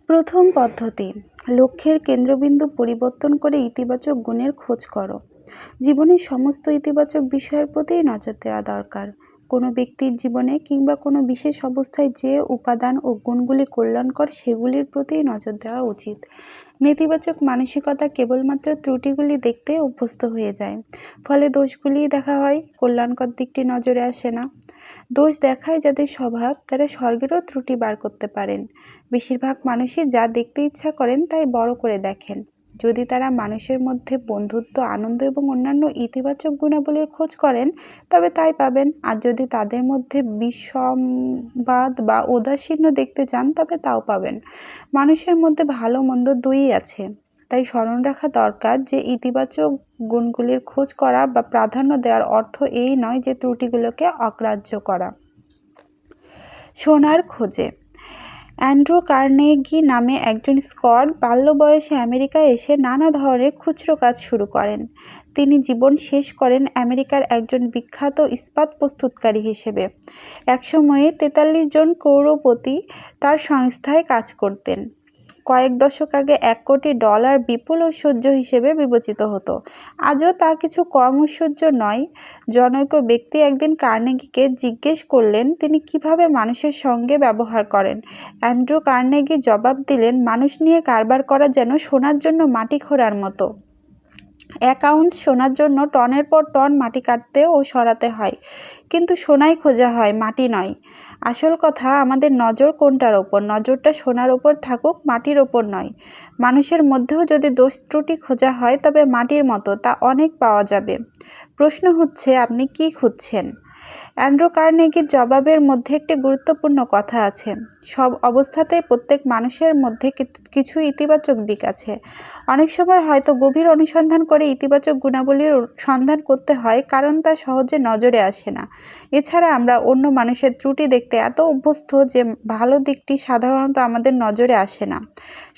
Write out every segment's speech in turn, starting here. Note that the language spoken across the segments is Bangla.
প্রথম পদ্ধতি, লক্ষ্যের কেন্দ্রবিন্দু পরিবর্তন করে ইতিবাচক গুণের খোঁজ করো। জীবনের সমস্ত ইতিবাচক বিষয়ের প্রতিই নজর দেওয়া দরকার। কোনো ব্যক্তির জীবনে কিংবা কোনো বিশেষ অবস্থায় যে উপাদান ও গুণগুলি কল্যাণকর সেগুলির প্রতিই নজর দেওয়া উচিত। নেতিবাচক মানসিকতা কেবলমাত্র ত্রুটিগুলি দেখতে অভ্যস্ত হয়ে যায়, ফলে দোষগুলিই দেখা হয়, কল্যাণকর দিকটি নজরে আসে না। দোষ দেখায় যাদের স্বভাব, তারা স্বর্গেরও ত্রুটি বার করতে পারেন। বেশিরভাগ মানুষই যা দেখতে ইচ্ছা করেন তাই বড় করে দেখেন। যদি তারা মানুষের মধ্যে বন্ধুত্ব, আনন্দ এবং অন্যান্য ইতিবাচক গুণাবলীর খোঁজ করেন, তবে তাই পাবেন। আর যদি তাদের মধ্যে বিসম্বাদ বা ঔদাসীন্য দেখতে চান, তবে তাও পাবেন। মানুষের মধ্যে ভালো মন্দ দুইই আছে, তাই স্মরণ রাখা দরকার যে ইতিবাচক গুণগুলির খোঁজ করা বা প্রাধান্য দেওয়ার অর্থ এই নয় যে ত্রুটিগুলোকে অগ্রাহ্য করা। সোনার খোঁজে। অ্যান্ড্রু কার্নেগি নামে একজন স্কট বাল্য বয়সে আমেরিকায় এসে নানা ধরনের খুচরো কাজ শুরু করেন। তিনি জীবন শেষ করেন আমেরিকার একজন বিখ্যাত ইস্পাত প্রস্তুতকারী হিসেবে। একসময়ে 43 জন ক্রোড়পতি তার সংস্থায় কাজ করতেন। কয়েক দশক আগে $1 কোটি বিপুল ঐশ্বর্য হিসেবে বিবেচিত হতো। আজও তা কিছু কম ঐশ্বর্য নয়। জনৈক ব্যক্তি একদিন কার্নেগিকে জিজ্ঞেস করলেন তিনি কিভাবে মানুষের সঙ্গে ব্যবহার করেন। অ্যান্ড্রু কার্নেগি জবাব দিলেন, মানুষ নিয়ে কারবার করা যেন সোনার জন্য মাটি খোঁড়ার মতো। 1 আউন্স সোনার জন্য টনের পর টন মাটি কাটতে ও সরাতে হয়, কিন্তু সোনাই খোঁজা হয়, মাটি নয়। আসল কথা, আমাদের নজর কোনটার ওপর? নজরটা সোনার ওপর থাকুক, মাটির ওপর নয়। মানুষের মধ্যেও যদি দোষ ত্রুটি খোঁজা হয়, তবে মাটির মতো তা অনেক পাওয়া যাবে। প্রশ্ন হচ্ছে, আপনি কি খুঁজছেন? অ্যান্ড্রু কার্নেগির জবাবের মধ্যে একটি গুরুত্বপূর্ণ কথা আছে। সব অবস্থাতেই প্রত্যেক মানুষের মধ্যে কিছু ইতিবাচক দিক আছে। অনেক সময় হয়তো গভীর অনুসন্ধান করে ইতিবাচক গুণাবলীর সন্ধান করতে হয়, কারণ তা সহজে নজরে আসে না। এছাড়া আমরা অন্য মানুষের ত্রুটি দেখতে এত অভ্যস্ত যে ভালো দিকটি সাধারণত আমাদের নজরে আসে না।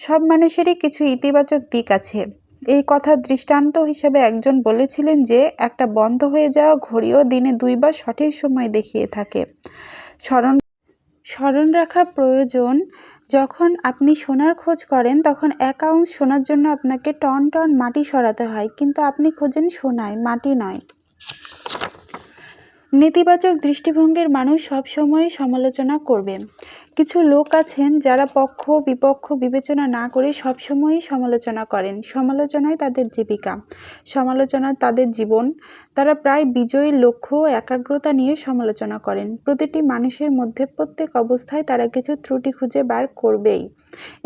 সব মানুষেরই কিছু ইতিবাচক দিক আছে। এই কথার দৃষ্টান্ত হিসেবে একজন বলেছিলেন যে একটা বন্ধ হয়ে যাওয়া ঘড়িও দিনে 2 বার সঠিক সময় দেখিয়ে থাকে। স্মরণ রাখা প্রয়োজন, যখন আপনি সোনার খোঁজ করেন তখন 1 আউন্স সোনার জন্য আপনাকে টন টন মাটি সরাতে হয়, কিন্তু আপনি খোঁজেন সোনায়, মাটি নয়। নেতিবাচক দৃষ্টিভঙ্গির মানুষ সবসময়ই সমালোচনা করবে। কিছু লোক আছেন যারা পক্ষ বিপক্ষ বিবেচনা না করে সবসময়ই সমালোচনা করেন। সমালোচনাই তাদের জীবিকা, সমালোচনা তাদের জীবন। তারা প্রায় বিজয়ী লক্ষ্য ও একাগ্রতা নিয়ে সমালোচনা করেন। প্রতিটি মানুষের মধ্যে প্রত্যেক অবস্থায় তারা কিছু ত্রুটি খুঁজে বার করবেই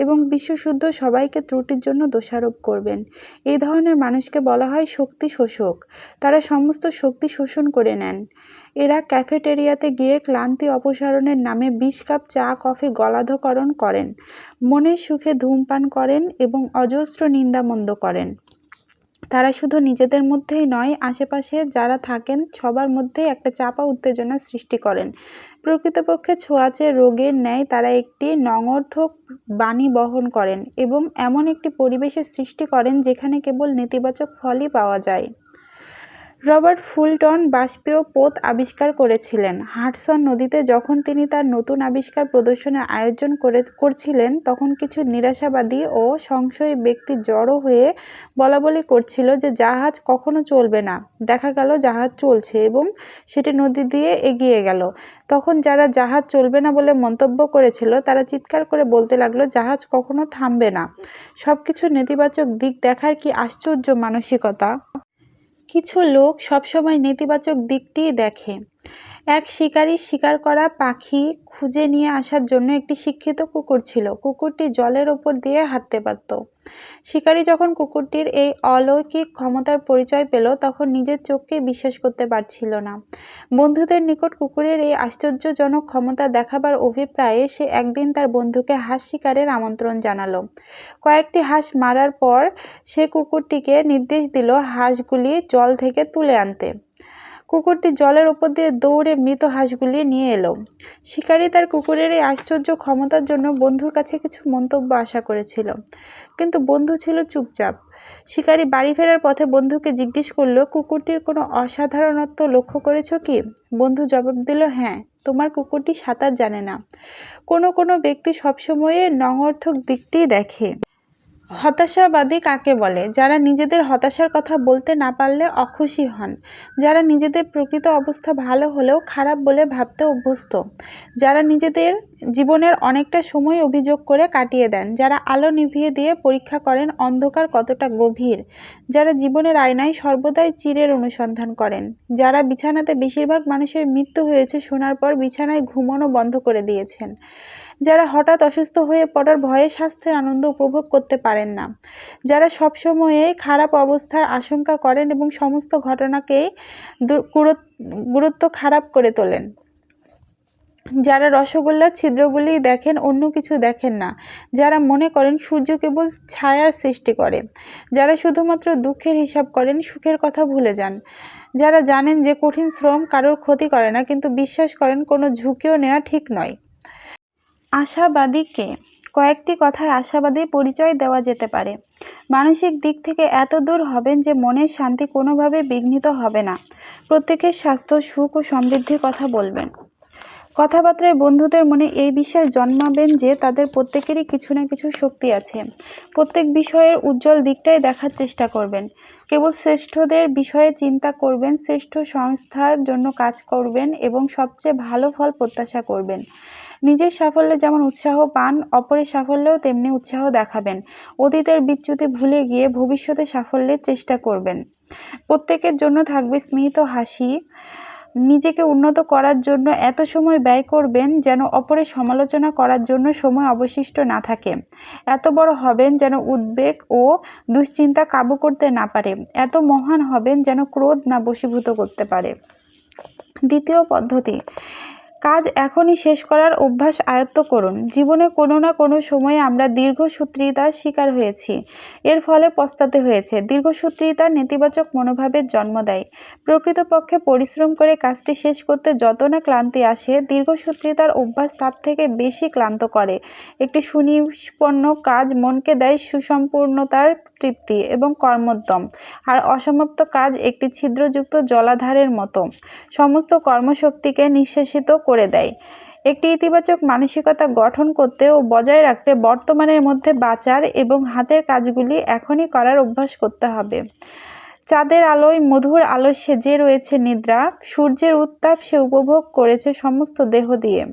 এবং বিশ্বশুদ্ধ সবাইকে ত্রুটির জন্য দোষারোপ করবেন। এই ধরনের মানুষকে বলা হয় শক্তি শোষক। তারা সমস্ত শক্তি শোষণ করে নেন। এরা ক্যাফেটেরিয়াতে গিয়ে ক্লান্তি অপসারণের নামে 20 কাপ চা কফি গলাধঃকরণ করেন, মনের সুখে ধূমপান করেন এবং অজস্র নিন্দামন্দ করেন। তারা শুধু নিজেদের মধ্যেই নয়, আশেপাশে যারা থাকেন সবার মধ্যেই একটা চাপা উত্তেজনা সৃষ্টি করেন। প্রকৃতপক্ষে ছোঁয়াচে রোগের ন্যায় তারা একটি নঙর্থক বাণী বহন করেন এবং এমন একটি পরিবেশের সৃষ্টি করেন যেখানে কেবল নেতিবাচক ফলই পাওয়া যায়। রবার্ট ফুলটন বাষ্পীয় পোত আবিষ্কার করেছিলেন। হাডসন নদীতে যখন তিনি তার নতুন আবিষ্কার প্রদর্শনের আয়োজন করছিলেন, তখন কিছু নিরাশাবাদী ও সংশয়ী ব্যক্তি জড়ো হয়ে বলাবলি করছিল যে জাহাজ কখনো চলবে না। দেখা গেল জাহাজ চলছে এবং সেটি নদী দিয়ে এগিয়ে গেল। তখন যারা জাহাজ চলবে না বলে মন্তব্য করেছিল, তারা চিৎকার করে বলতে লাগলো, জাহাজ কখনো থামবে না। সবকিছু নেতিবাচক দিক দেখার কি আশ্চর্য মানসিকতা! কিছু লোক সবসময় নেতিবাচক দিকটিই দেখে। এক শিকারী শিকার করা পাখি খুঁজে নিয়ে আসার জন্য একটি শিক্ষিত কুকুর ছিল। কুকুরটি জলের ওপর দিয়ে হাঁটতে পারত। শিকারী যখন কুকুরটির এই অলৌকিক ক্ষমতার পরিচয় পেল, তখন নিজের চোখকেই বিশ্বাস করতে পারছিল না। বন্ধুদের নিকট কুকুরের এই আশ্চর্যজনক ক্ষমতা দেখাবার অভিপ্রায়ে সে একদিন তার বন্ধুকে হাঁস শিকারের আমন্ত্রণ জানালো। কয়েকটি হাঁস মারার পর সে কুকুরটিকে নির্দেশ দিল হাঁসগুলি জল থেকে তুলে আনতে। কুকুরটি জলের ওপর দিয়ে দৌড়ে মৃত হাঁসগুলি নিয়ে এলো। শিকারী তার কুকুরের এই আশ্চর্য ক্ষমতার জন্য বন্ধুর কাছে কিছু মন্তব্য আশা করেছিল, কিন্তু বন্ধু ছিল চুপচাপ। শিকারী বাড়ি ফেরার পথে বন্ধুকে জিজ্ঞেস করল, কুকুরটির কোনো অসাধারণত্ব লক্ষ্য করেছ কি? বন্ধু জবাব দিল, হ্যাঁ, তোমার কুকুরটি সাঁতার জানে না। কোনো কোনো ব্যক্তি সবসময় নঙর্থক দিকটি দেখে। হতাশাবাদী কাকে বলে? যারা নিজেদের হতাশার কথা বলতে না পারলে অখুশি হন, যারা নিজেদের প্রকৃত অবস্থা ভালো হলেও খারাপ বলে ভাবতে অভ্যস্ত, যারা নিজেদের জীবনের অনেকটা সময় অভিযোগ করে কাটিয়ে দেন, যারা আলো নিভিয়ে দিয়ে পরীক্ষা করেন অন্ধকার কতটা গভীর, যারা জীবনের আয়নায় সর্বদাই চিরের অনুসন্ধান করেন, যারা বিছানাতে বেশিরভাগ মানুষের মৃত্যু হয়েছে শোনার পর বিছানায় ঘুমানো বন্ধ করে দিয়েছেন, যারা হঠাৎ অসুস্থ হয়ে পড়ার ভয়ে স্বাস্থ্যের আনন্দ উপভোগ করতে পারেন না, যারা সবসময়ে খারাপ অবস্থার আশঙ্কা করেন এবং সমস্ত ঘটনাকেই গুরুত্ব খারাপ করে তোলেন, যারা রসগোল্লার ছিদ্রগুলি দেখেন অন্য কিছু দেখেন না, যারা মনে করেন সূর্য কেবল ছায়ার সৃষ্টি করে, যারা শুধুমাত্র দুঃখের হিসাব করেন সুখের কথা ভুলে যান, যারা জানেন যে কঠিন শ্রম কারোর ক্ষতি করে না কিন্তু বিশ্বাস করেন কোনো ঝুঁকিও নেওয়া ঠিক নয়। আশাবাদীকে কয়েকটি কথায় আশাবাদী পরিচয় দেওয়া যেতে পারে। মানসিক দিক থেকে এত দূর হবেন যে মনের শান্তি কোনোভাবে বিঘ্নিত হবে না। প্রত্যেকের স্বাস্থ্য, সুখ ও সমৃদ্ধির কথা বলবেন। কথাবার্তায় বন্ধুদের মনে এই বিশ্বাস জন্মাবেন যে তাদের প্রত্যেকেরই কিছু না কিছু শক্তি আছে। প্রত্যেক বিষয়ের উজ্জ্বল দিকটাই দেখার চেষ্টা করবেন। কেবল শ্রেষ্ঠদের বিষয়ে চিন্তা করবেন, শ্রেষ্ঠ সংস্থার জন্য কাজ করবেন এবং সবচেয়ে ভালো ফল প্রত্যাশা করবেন। নিজের সাফল্যে যেমন উৎসাহ পান, অপরের সাফল্যেও তেমনি উৎসাহ দেখাবেন। অতীতের বিচ্যুতি ভুলে গিয়ে ভবিষ্যতে সাফল্যের চেষ্টা করবেন। প্রত্যেকের জন্য থাকবে স্মিত হাসি। নিজেকে উন্নত করার জন্য এত সময় ব্যয় করবেন যেন অপরের সমালোচনা করার জন্য সময় অবশিষ্ট না থাকে। এত বড় হবেন যেন উদ্বেগ ও দুশ্চিন্তা কাবু করতে না পারে। এত মহান হবেন যেন ক্রোধ না বশীভূত করতে পারে। দ্বিতীয় পদ্ধতি, কাজ এখনই শেষ করার অভ্যাস আয়ত্ত করুন। জীবনে কোনো না কোনো সময়ে আমরা দীর্ঘসূত্রিতার শিকার হয়েছি, এর ফলে পস্তাতে হয়েছে। দীর্ঘসূত্রিতার নেতিবাচক মনোভাবের জন্ম দেয়। প্রকৃতপক্ষে পরিশ্রম করে কাজটি শেষ করতে যত না ক্লান্তি আসে, দীর্ঘসূত্রিতার অভ্যাস তার থেকে বেশি ক্লান্ত করে। একটি সুনিষ্পন্ন কাজ মনকে দেয় সুসম্পূর্ণতার তৃপ্তি এবং কর্মোদ্যম, আর অসমাপ্ত কাজ একটি ছিদ্রযুক্ত জলাধারের মতো সমস্ত কর্মশক্তিকে নিঃশেষিত করে দেয়। একটি ইতিবাচক মানসিকতা গঠন করতে ও বজায় রাখতে বর্তমানের মধ্যে বাঁচার এবং হাতের কাজগুলি এখনই করার অভ্যাস করতে হবে। চাঁদের আলোয় মধুর আলস্যে যে রয়েছে নিদ্রা, সূর্যের উত্তাপ সে উপভোগ করেছে সমস্ত দেহ দিয়ে।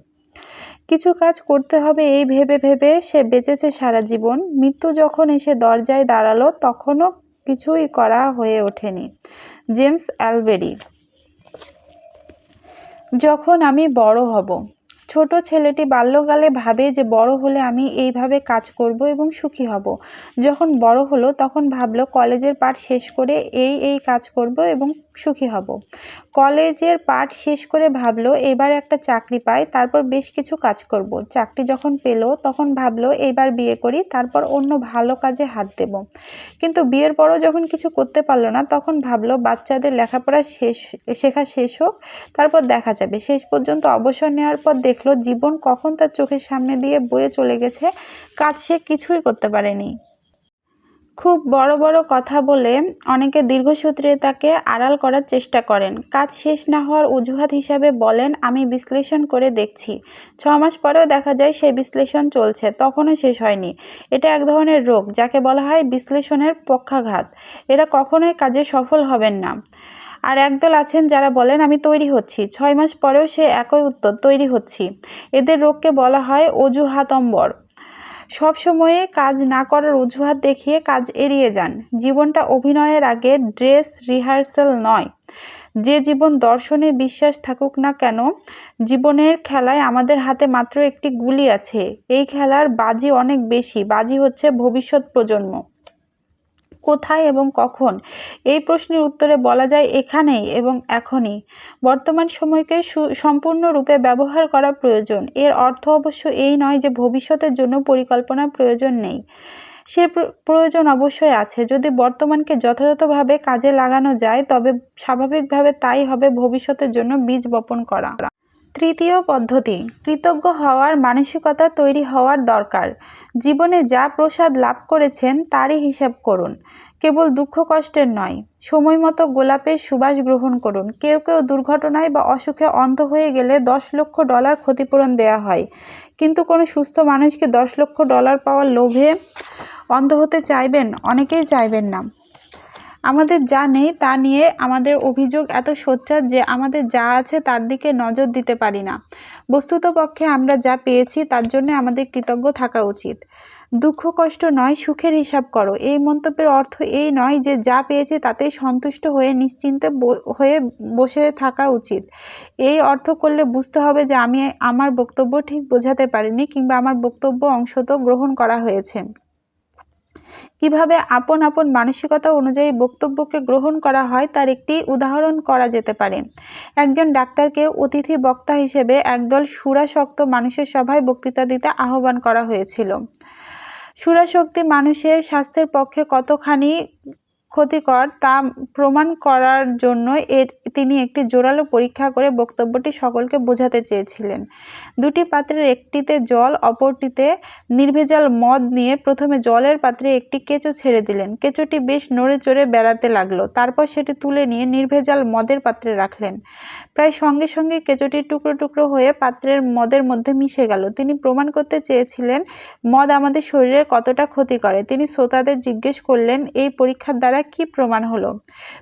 কিছু কাজ করতে হবে এই ভেবে ভেবে সে বেঁচেছে সারা জীবন। মৃত্যু যখন এসে দরজায় দাঁড়ালো তখনও কিছুই করা হয়ে ওঠেনি। জেমস অ্যালবেরি। যখন আমি বড় হব। ছোট ছেলেটি বাল্যকালে ভাবে যে বড় হলে আমি এইভাবে কাজ করব এবং সুখী হব। যখন বড় হলো তখন ভাবলো কলেজের পাঠ শেষ করে এই কাজ করব এবং সুখী হব। কলেজের পাঠ শেষ করে ভাবলো এবার একটা চাকরি পাই, তারপর বেশ কিছু কাজ করব। চাকরি যখন পেল তখন ভাবলো এবার বিয়ে করি, তারপর অন্য ভালো কাজে হাত দেব। কিন্তু বিয়ের পরও যখন কিছু করতে পারলো না তখন ভাবলো বাচ্চাদের লেখাপড়া শেখা শেষ হোক, তারপর দেখা যাবে। শেষ পর্যন্ত অবসর নেওয়ার পর দেখলো জীবন কখন তার চোখের সামনে দিয়ে বয়ে চলে গেছে, কাজ সে কিছুই করতে পারেনি। খুব বড় বড় কথা বলে অনেকে দীর্ঘসূত্রিতাকে আড়াল করার চেষ্টা করেন। কাজ শেষ না হওয়ার অজুহাত হিসাবে বলেন আমি বিশ্লেষণ করে দেখছি। 6 মাস পরেও দেখা যায় সেই বিশ্লেষণ চলছে, তখনও শেষ হয়নি। এটা এক ধরনের রোগ যাকে বলা হয় বিশ্লেষণের পক্ষাঘাত। এরা কখনোই কাজে সফল হবেন না। আর একদল আছেন যারা বলেন আমি তৈরি হচ্ছি, 6 মাস পরেও সে একই উত্তর, তৈরি হচ্ছি। এদের রোগকে বলা হয় অজুহাতম্বর। সব সময়ে কাজ না করার অজুহাত দেখিয়ে কাজ এড়িয়ে যান। জীবনটা অভিনয়ের আগে ড্রেস রিহার্সাল নয়। যে জীবন দর্শনে বিশ্বাস থাকুক না কেন, জীবনের খেলায় আমাদের হাতে মাত্র একটি গুলি আছে। এই খেলার বাজি অনেক বেশি, বাজি হচ্ছে ভবিষ্যৎ প্রজন্ম। কোথায় এবং কখন? এই প্রশ্নের উত্তরে বলা যায় এখানেই এবং এখনই। বর্তমান সময়কে সম্পূর্ণরূপে ব্যবহার করা প্রয়োজন। এর অর্থ অবশ্য এই নয় যে ভবিষ্যতের জন্য পরিকল্পনার প্রয়োজন নেই। সে প্রয়োজন অবশ্যই আছে। যদি বর্তমানকে যথাযথভাবে কাজে লাগানো যায় তবে স্বাভাবিকভাবে তাই হবে ভবিষ্যতের জন্য বীজ বপন করা। তৃতীয় পদ্ধতি, কৃতজ্ঞ হওয়ার মানসিকতা তৈরি হওয়ার দরকার। জীবনে যা প্রসাদ লাভ করেছেন তারই হিসাব করুন, কেবল দুঃখ কষ্টের নয়। সময় মতো গোলাপের সুবাস গ্রহণ করুন। কেউ কেউ দুর্ঘটনায় বা অসুখে অন্ধ হয়ে গেলে $10 লক্ষ ক্ষতিপূরণ দেওয়া হয়, কিন্তু কোনো সুস্থ মানুষকে $10 লক্ষ পাওয়ার লোভে অন্ধ হতে চাইবেন? অনেকেই চাইবেন না। আমাদের যা নেই তা নিয়ে আমাদের অভিযোগ এত সোচ্চার যে আমাদের যা আছে তার দিকে নজর দিতে পারি না। বস্তুতপক্ষে আমরা যা পেয়েছি তার জন্য আমাদের কৃতজ্ঞ থাকা উচিত। দুঃখ কষ্ট নয়, সুখের হিসাব করো। এই মন্তব্যের অর্থ এই নয় যে যা পেয়েছি তাতেই সন্তুষ্ট হয়ে নিশ্চিন্তে হয়ে বসে থাকা উচিত। এই অর্থ করলে বুঝতে হবে যে আমি আমার বক্তব্য ঠিক বোঝাতে পারিনি, কিংবা আমার বক্তব্য অংশত গ্রহণ করা হয়েছে। কিভাবে আপন আপন মানসিকতা অনুযায়ী বক্তব্যকে গ্রহণ করা হয় তার একটি উদাহরণ করা যেতে পারে। একজন ডাক্তারকে অতিথি বক্তা হিসেবে একদল সুরাসক্ত মানুষের সভায় বক্তৃতা দিতে আহ্বান করা হয়েছিল। সুরাশক্তি মানুষের স্বাস্থ্যের পক্ষে কতখানি ক্ষতিকর তা প্রমাণ করার জন্য তিনি একটি জোরালো পরীক্ষা করে বক্তব্যটি সকলকে বোঝাতে চেয়েছিলেন। দুটি পাত্রের একটিতে জল, অপরটিতে নির্ভেজাল মদ নিয়ে প্রথমে জলের পাত্রে একটি কেঁচো ছেড়ে দিলেন। কেঁচোটি বেশ নড়ে চড়ে বেড়াতে লাগলো। তারপর সেটি তুলে নিয়ে নির্ভেজাল মদের পাত্রে রাখলেন। প্রায় সঙ্গে সঙ্গে কেঁচোটি টুকরো টুকরো হয়ে পাত্রের মদের মধ্যে মিশে গেল। তিনি প্রমাণ করতে চেয়েছিলেন মদ আমাদের শরীরে কতটা ক্ষতি করে। তিনি শ্রোতাদের জিজ্ঞেস করলেন, এই পরীক্ষার দ্বারা কি প্রমাণ হলো?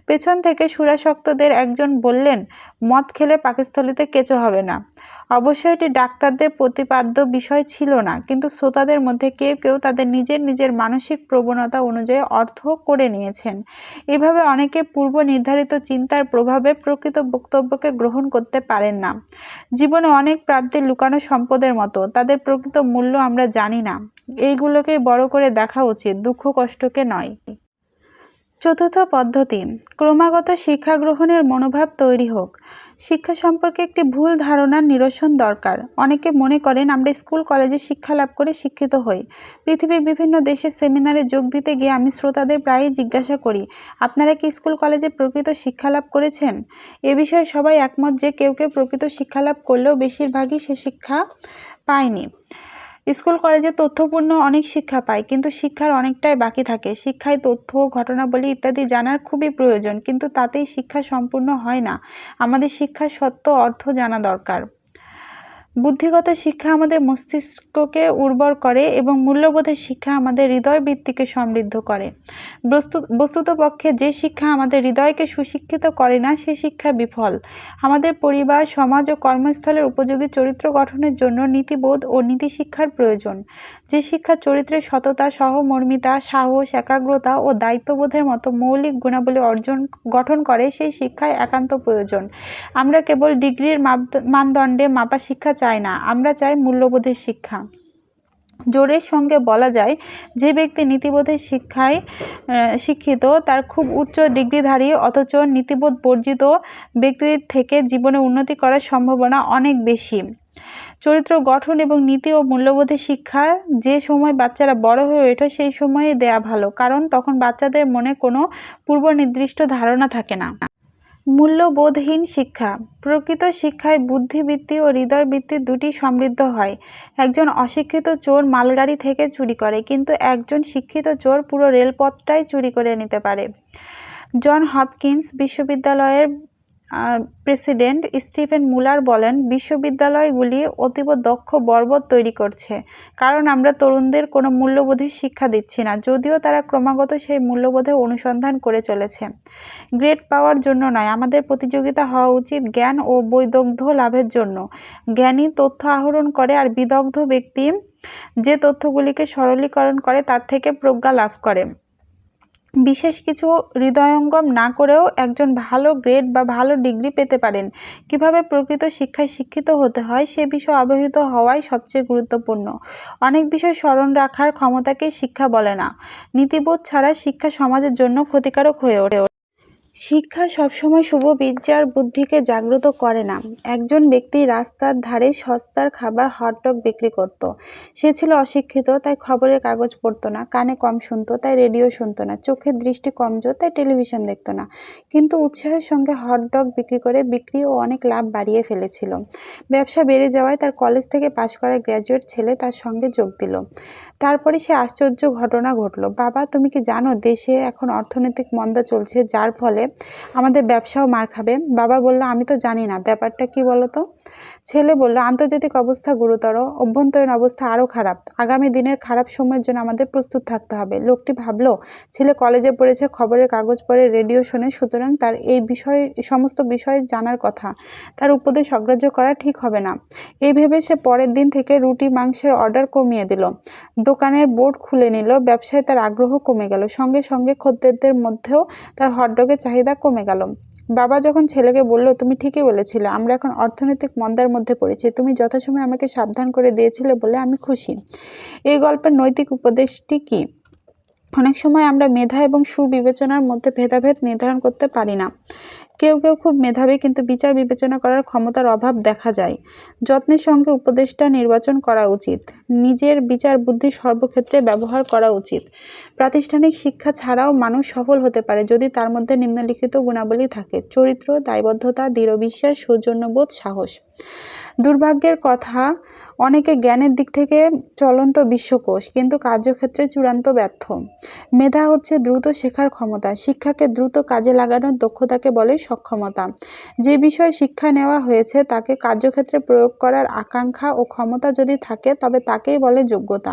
পেছন থেকে সুরাসক্তদের একজন বললেন, মদ খেলে পাকস্থলীতে কেঁচো হবে না। অবশ্য এটি ডাক্তারদের প্রতিপাদ্য বিষয় ছিল না, কিন্তু শ্রোতাদের মধ্যে কেউ কেউ তাদের নিজের নিজের মানসিক প্রবণতা অনুযায়ী অর্থ করে নিয়েছেন। এভাবে অনেকে পূর্ব নির্ধারিত চিন্তার প্রভাবে প্রকৃত বক্তব্যকে গ্রহণ করতে পারেন না। জীবনে অনেক প্রাপ্তির লুকানো সম্পদের মতো, তাদের প্রকৃত মূল্য আমরা জানি না। এইগুলোকেই বড় করে দেখা উচিত, দুঃখ কষ্টকে নয়। চতুর্থ পদ্ধতি, ক্রমাগত শিক্ষা গ্রহণের মনোভাব তৈরি হোক। শিক্ষা সম্পর্কে একটি ভুল ধারণার নিরসন দরকার। অনেকে মনে করেন আমরা স্কুল কলেজে শিক্ষা লাভ করে শিক্ষিত হই। পৃথিবীর বিভিন্ন দেশের সেমিনারে যোগ দিতে গিয়ে আমি শ্রোতাদের প্রায়ই জিজ্ঞাসা করি, আপনারা কি স্কুল কলেজে প্রকৃত শিক্ষা লাভ করেছেন? এ বিষয়ে সবাই একমত যে কেউ কেউ প্রকৃত শিক্ষা লাভ করলেও বেশিরভাগই সে শিক্ষা পায়নি। স্কুল কলেজে তথ্যপূর্ণ অনেক শিক্ষা পায়, কিন্তু শিক্ষার অনেকটাই বাকি থাকে। শিক্ষায় তথ্য, ঘটনাবলী ইত্যাদি জানার খুবই প্রয়োজন, কিন্তু তাতেই শিক্ষা সম্পূর্ণ হয় না। আমাদের শিক্ষার সত্য অর্থ জানা দরকার। বুদ্ধিগত শিক্ষা আমাদের মস্তিষ্ককে উর্বর করে এবং মূল্যবোধের শিক্ষা আমাদের হৃদয় বৃত্তিকে সমৃদ্ধ করে। বস্তুতপক্ষে যে শিক্ষা আমাদের হৃদয়কে সুশিক্ষিত করে না সে শিক্ষা বিফল। আমাদের পরিবার, সমাজ ও কর্মস্থলের উপযোগী চরিত্র গঠনের জন্য নীতিবোধ ও নীতিশিক্ষার প্রয়োজন। যে শিক্ষা চরিত্রের সততা, সহমর্মিতা, সাহস, একাগ্রতা ও দায়িত্ববোধের মতো মৌলিক গুণাবলী গঠন করে সেই শিক্ষায় একান্ত প্রয়োজন। আমরা কেবল ডিগ্রির মানদণ্ডে মাপা শিক্ষা চাই না, আমরা চাই মূল্যবোধের শিক্ষা। জোরের সঙ্গে বলা যায়, যে ব্যক্তি নীতিবোধের শিক্ষায় শিক্ষিত তার খুব উচ্চ ডিগ্রিধারী অথচ নীতিবোধ বর্জিত ব্যক্তির থেকে জীবনে উন্নতি করার সম্ভাবনা অনেক বেশি। চরিত্র গঠন এবং নীতি ও মূল্যবোধের শিক্ষা যে সময় বাচ্চারা বড় হয়ে ওঠে সেই সময়ে দেয়া ভালো, কারণ তখন বাচ্চাদের মনে কোনো পূর্ব নির্দিষ্ট ধারণা থাকে না। মূল্যবোধহীন শিক্ষা। প্রকৃত শিক্ষায় বুদ্ধিবৃত্তি ও হৃদয়বৃত্তি দুটি সমৃদ্ধ হয়। একজন অশিক্ষিত চোর মালগাড়ি থেকে চুরি করে, কিন্তু একজন শিক্ষিত চোর পুরো রেলপথটাই চুরি করে নিতে পারে। জন হপকিন্স বিশ্ববিদ্যালয়ের প্রেসিডেন্ট স্টিফেন মুলার বলেন, বিশ্ববিদ্যালয়গুলি অতীব দক্ষ বর্বর তৈরি করছে, কারণ আমরা তরুণদের কোনো মূল্যবোধের শিক্ষা দিচ্ছি না, যদিও তারা ক্রমাগত সেই মূল্যবোধের অনুসন্ধান করে চলেছে। গ্রেড পাওয়ার জন্য নয়, আমাদের প্রতিযোগিতা হওয়া উচিত জ্ঞান ও বৈদগ্ধ্য লাভের জন্য। জ্ঞানী তথ্য আহরণ করে, আর বিদগ্ধ ব্যক্তি যে তথ্যগুলিকে সরলীকরণ করে তার থেকে প্রজ্ঞা লাভ করে। বিশেষ কিছু হৃদয়ঙ্গম না করেও একজন ভালো গ্রেড বা ভালো ডিগ্রি পেতে পারেন। কিভাবে প্রকৃত শিক্ষায় শিক্ষিত হতে হয় সে বিষয়ে অবহিত হওয়াই সবচেয়ে গুরুত্বপূর্ণ। অনেক বিষয় স্মরণ রাখার ক্ষমতাকেই শিক্ষা বলে না। নীতিবোধ ছাড়া শিক্ষা সমাজের জন্য ক্ষতিকারক হয়ে ওঠে। শিক্ষা সবসময় শুভ বিচার বুদ্ধিকে জাগ্রত করে না। একজন ব্যক্তি রাস্তার ধারে সস্তার খাবার হটডগ বিক্রি করত। সে ছিল অশিক্ষিত, তাই খবরের কাগজ পড়তো না, কানে কম শুনতো, তাই রেডিও শুনতো না, চোখের দৃষ্টি কমজোর, তাই টেলিভিশন দেখতো না। কিন্তু উৎসাহের সঙ্গে হটডগ বিক্রি করে বিক্রি ও অনেক লাভ বাড়িয়ে ফেলেছিল। ব্যবসা বেড়ে যাওয়ায় তার কলেজ থেকে পাশ করা গ্র্যাজুয়েট ছেলে তার সঙ্গে যোগ দিল। তারপরে সে আশ্চর্য ঘটনা ঘটল। বাবা, তুমি কি জানো দেশে এখন অর্থনৈতিক মন্দা চলছে, যার ফলে আমাদের ব্যবসাও মার খাবে? বাবা বলল, আমি তো জানি না, ব্যাপারটা কি বলো তো। ছেলে বলল, আন্তর্জাতিক অবস্থা গুরুতর, অভ্যন্তরীণ অবস্থা আরও খারাপ। আগামী দিনের খারাপ সময়ের জন্য আমাদের প্রস্তুত থাকতে হবে। লোকটি ভাবলো, ছেলে কলেজে পড়েছে, খবরের কাগজ পড়ে, রেডিও শোনে, সুতরাং তার এই সমস্ত বিষয় জানার কথা। তার উপদেশ অগ্রাহ্য করা ঠিক হবে না। এই ভেবে সে পরের দিন থেকে রুটি মাংসের অর্ডার কমিয়ে দিল। দোকানের বোর্ড খুলে নিল। ব্যবসায় তার আগ্রহ কমে গেল। সঙ্গে সঙ্গে খদ্দেরদের মধ্যেও তার হটডগের চাহিদা কমে গেল। বাবা যখন ছেলেকে বলল, তুমি ঠিকই বলেছিলে, আমরা এখন অর্থনৈতিক মন্দার মধ্যে পড়েছি, তুমি যথাসময়ে আমাকে সাবধান করে দিয়েছিলে বলে আমি খুশি। এই গল্পের নৈতিক উপদেশটি কি? অনেক সময় আমরা মেধা এবং সুবিবেচনার মধ্যে ভেদাভেদ নির্ধারণ করতে পারি না। কেউ কেউ খুব মেধাবী, কিন্তু বিচার বিবেচনা করার ক্ষমতার অভাব দেখা যায়। যত্নের সঙ্গে উপদেষ্টা নির্বাচন করা উচিত। নিজের বিচার বুদ্ধি সর্বক্ষেত্রে ব্যবহার করা উচিত। প্রাতিষ্ঠানিক শিক্ষা ছাড়াও মানুষ সফল হতে পারে যদি তার মধ্যে নিম্নলিখিত গুণাবলী থাকে: চরিত্র, দায়বদ্ধতা, দৃঢ় বিশ্বাস, সৌজন্যবোধ, সাহস। দুর্ভাগ্যের কথা, অনেকে জ্ঞানের দিক থেকে চলন্ত বিশ্বকোষ, কিন্তু কার্যক্ষেত্রে চূড়ান্ত ব্যর্থ। মেধা হচ্ছে দ্রুত শেখার ক্ষমতা। শিক্ষাকে দ্রুত কাজে লাগানোর দক্ষতাকে বলে সক্ষমতা। যে বিষয়ে শিক্ষা নেওয়া হয়েছে তাকে কার্যক্ষেত্রে প্রয়োগ করার আকাঙ্ক্ষা ও ক্ষমতা যদি থাকে, তবে তাকেই বলে যোগ্যতা।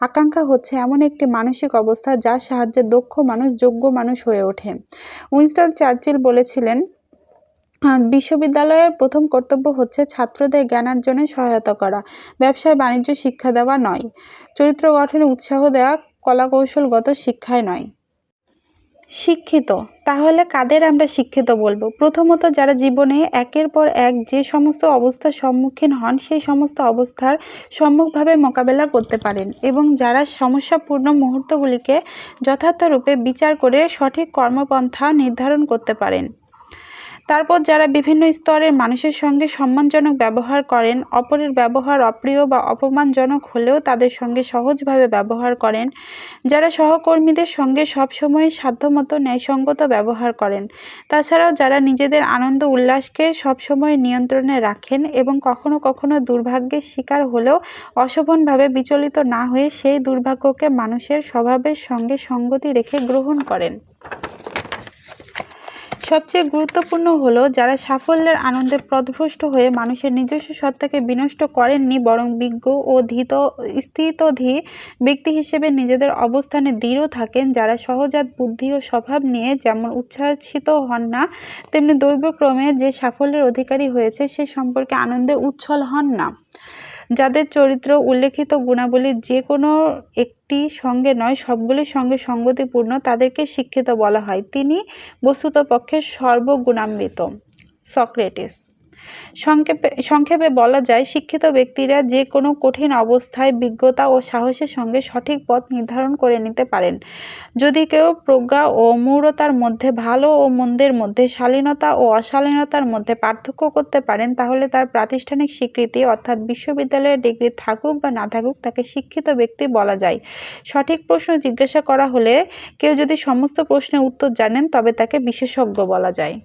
আকাঙ্ক্ষা হচ্ছে এমন একটি মানসিক অবস্থা যার সাহায্যে দক্ষ মানুষ যোগ্য মানুষ হয়ে ওঠে। উইনস্টন চার্চিল বলেছিলেন, বিশ্ববিদ্যালয়ের প্রথম কর্তব্য হচ্ছে ছাত্রদের জ্ঞানার্জনে সহায়তা করা, ব্যবসায় বাণিজ্য শিক্ষা দেওয়া নয়। চরিত্র গঠনে উৎসাহ দেওয়া, কলাকৌশলগত শিক্ষায় নয়। শিক্ষিত, তাহলে কাদের আমরা শিক্ষিত বলবো? প্রথমত, যারা জীবনে একের পর এক যে সমস্ত অবস্থার সম্মুখীন হন সেই সমস্ত অবস্থার সম্মুখভাবে মোকাবেলা করতে পারেন এবং যারা সমস্যাপূর্ণ মুহূর্তগুলিকে যথার্থরূপে বিচার করে সঠিক কর্মপন্থা নির্ধারণ করতে পারেন। তারপর যারা বিভিন্ন স্তরের মানুষের সঙ্গে সম্মানজনক ব্যবহার করেন, অপরের ব্যবহার অপ্রিয় বা অপমানজনক হলেও তাদের সঙ্গে সহজভাবে ব্যবহার করেন, যারা সহকর্মীদের সঙ্গে সবসময় সাধ্যমতো ন্যায়সঙ্গত ব্যবহার করেন, তাছাড়াও যারা নিজেদের আনন্দ উল্লাসকে সবসময় নিয়ন্ত্রণে রাখেন এবং কখনো কখনো দুর্ভাগ্যের শিকার হলেও অশোভনভাবে বিচলিত না হয়ে সেই দুর্ভাগ্যকে মানুষের স্বভাবের সঙ্গে সঙ্গতি রেখে গ্রহণ করেন। সবচেয়ে গুরুত্বপূর্ণ হলো, যারা সাফল্যের আনন্দে পথভ্রষ্ট হয়ে মানুষের নিজস্ব সত্তাকে বিনষ্ট করেননি, বরং বিজ্ঞ ও স্থিতধী ব্যক্তি হিসেবে নিজেদের অবস্থানে দৃঢ় থাকেন, যারা সহজাত বুদ্ধি ও স্বভাব নিয়ে যেমন উচ্ছ্বাসিত হন না, তেমনি দৈবক্রমে যে সাফল্যের অধিকারী হয়েছে সে সম্পর্কে আনন্দে উচ্ছ্বল হন না। যাদের চরিত্র উল্লেখিত গুণাবলীর যে কোনো একটি সঙ্গে নয়, সবগুলির সঙ্গে সঙ্গতিপূর্ণ, তাদেরকে শিক্ষিত বলা হয়। তিনি বস্তুতপক্ষে সর্বগুণান্বিত। সক্রেটিস। সংক্ষেপে বলা যায়, শিক্ষিত ব্যক্তিরা যে কোনো কঠিন অবস্থায় বিজ্ঞতা ও সাহসের সঙ্গে সঠিক পথ নির্ধারণ করে নিতে পারেন। যদি কেউ প্রজ্ঞা ও মূঢ়তার মধ্যে, ভালো ও মন্দের মধ্যে, শালীনতা ও অশালীনতার মধ্যে পার্থক্য করতে পারেন, তাহলে তার প্রাতিষ্ঠানিক স্বীকৃতি অর্থাৎ বিশ্ববিদ্যালয়ের ডিগ্রি থাকুক বা না থাকুক, তাকে শিক্ষিত ব্যক্তি বলা যায়। সঠিক প্রশ্ন জিজ্ঞাসা করা হলে কেউ যদি সমস্ত প্রশ্নের উত্তর জানেন, তবে তাকে বিশেষজ্ঞ বলা যায়।